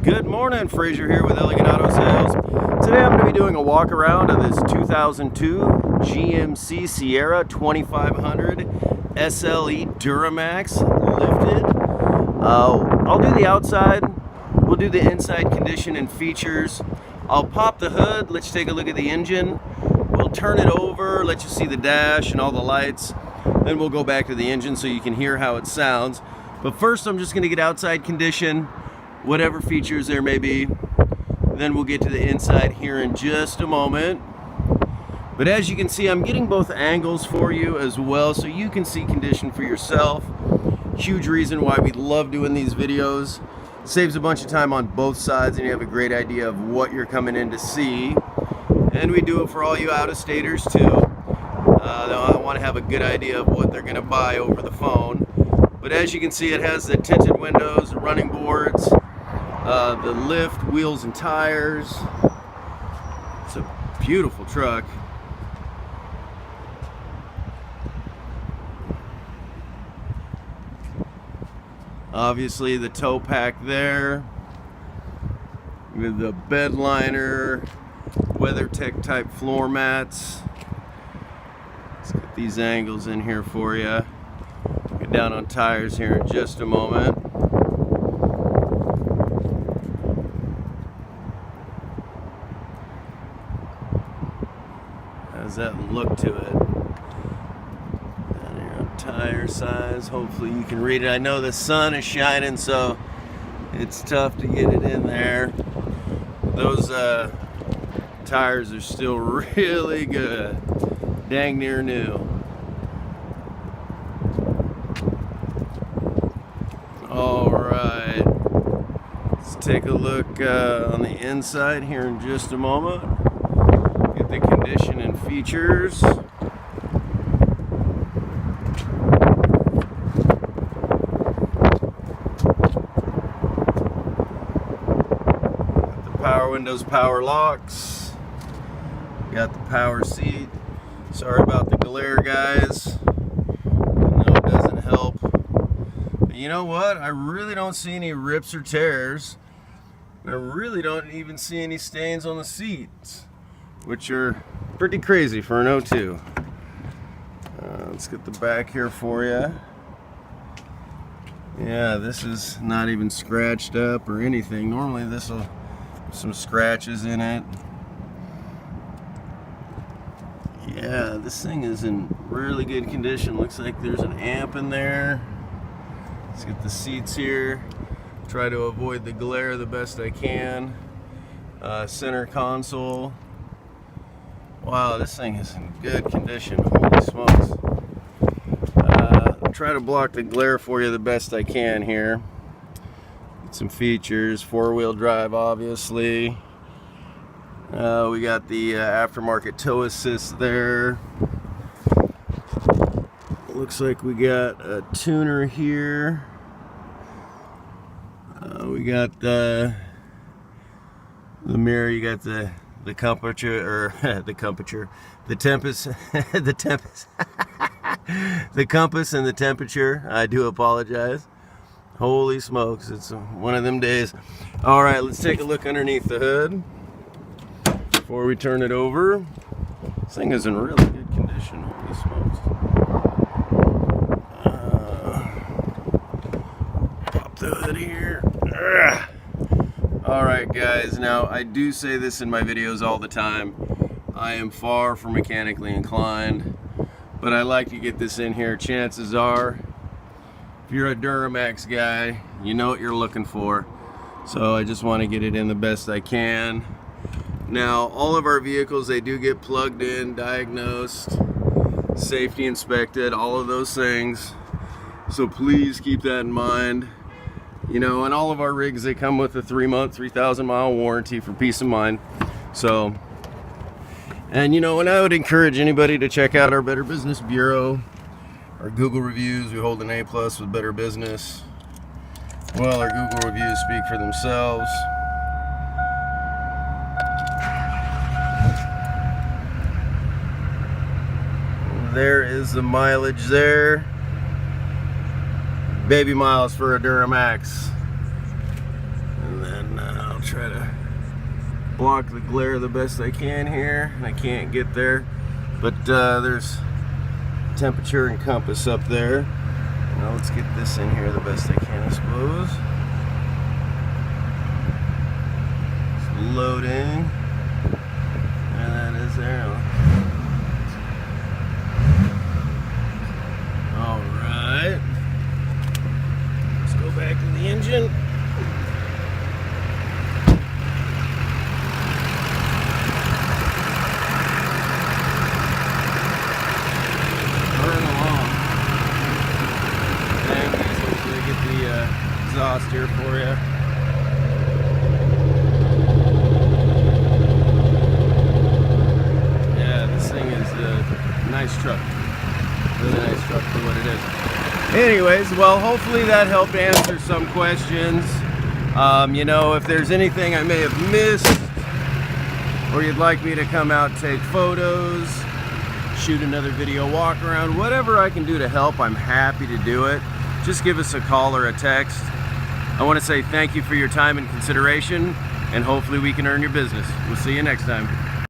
Good morning, Fraser here with Elegant Auto Sales. Today I'm going to be doing a walk around of this 2002 GMC Sierra 2500 SLE Duramax lifted. I'll do the outside, we'll do the inside condition and features. I'll pop the hood, let you take a look at the engine. We'll turn it over, let you see the dash and all the lights. Then we'll go back to the engine so you can hear how it sounds. But first I'm just going to get outside condition, whatever features there may be. Then we'll get to the inside here in just a moment. But as you can see, I'm getting both angles for you as well so you can see condition for yourself. Huge reason why we love doing these videos. Saves a bunch of time on both sides and you have a great idea of what you're coming in to see. And we do it for all you out-of-staters too. I want to have a good idea of what they're going to buy over the phone. But as you can see, it has the tinted windows, the running boards, the lift, wheels and tires. It's a beautiful truck. Obviously the tow pack there with the bed liner, WeatherTech type floor mats. Let's get these angles in here for you. Get down on tires here in just a moment. How's that look to it? Down here on tire size, hopefully you can read it. I know the sun is shining, so it's tough to get it in there. Those tires are still really good. Dang near new. Alright, let's take a look on the inside here in just a moment. Get the condition and features. Got the power windows, power locks. Got the power seat. Sorry about the glare, guys. I know it doesn't help. But you know what? I really don't see any rips or tears. I really don't even see any stains on the seats, which are pretty crazy for an 02. Let's get the back here for you. Yeah, this is not even scratched up or anything. Normally this will have some scratches in it. Yeah, this thing is in really good condition. Looks like there's an amp in there. Let's get the seats here. Try to avoid the glare the best I can. Center console. Wow, this thing is in good condition. Holy smokes. I'll try to block the glare for you the best I can here. Get some features. 4-wheel drive, obviously. We got the aftermarket tow assist there. Looks like we got a tuner here. We got the mirror. You got the temperature, or the temperature, the compass, the compass and the temperature. I do apologize. Holy smokes, it's one of them days. All right, let's take a look underneath the hood before we turn it over. This thing is in really good condition. Holy smokes. Pop the hood here. Alright guys, now I do say this in my videos all the time. I am far from mechanically inclined, but I like to get this in here. Chances are, if you're a Duramax guy, you know what you're looking for. So I just want to get it in the best I can. Now, all of our vehicles, they do get plugged in, diagnosed, safety inspected, all of those things. So please keep that in mind. You know, and all of our rigs, they come with a 3-month, 3,000-mile warranty for peace of mind. So, and you know, and I would encourage anybody to check out our Better Business Bureau, our Google reviews. We hold an A+ with Better Business. Well, our Google reviews speak for themselves. There is the mileage there. Baby miles for a Duramax. try to block the glare the best I can here, and I can't get there, but there's temperature and compass up there. Now let's get this in here the best I can, I suppose. It's loading. There that is there. Alright. Let's go back to the engine. Exhaust here for you. Yeah, this thing is a nice truck. Really nice truck for what it is. Anyways, well, hopefully that helped answer some questions. You know, if there's anything I may have missed, or you'd like me to come out and take photos, shoot another video walk around, whatever I can do to help, I'm happy to do it. Just give us a call or a text. I want to say thank you for your time and consideration, and hopefully we can earn your business. We'll see you next time.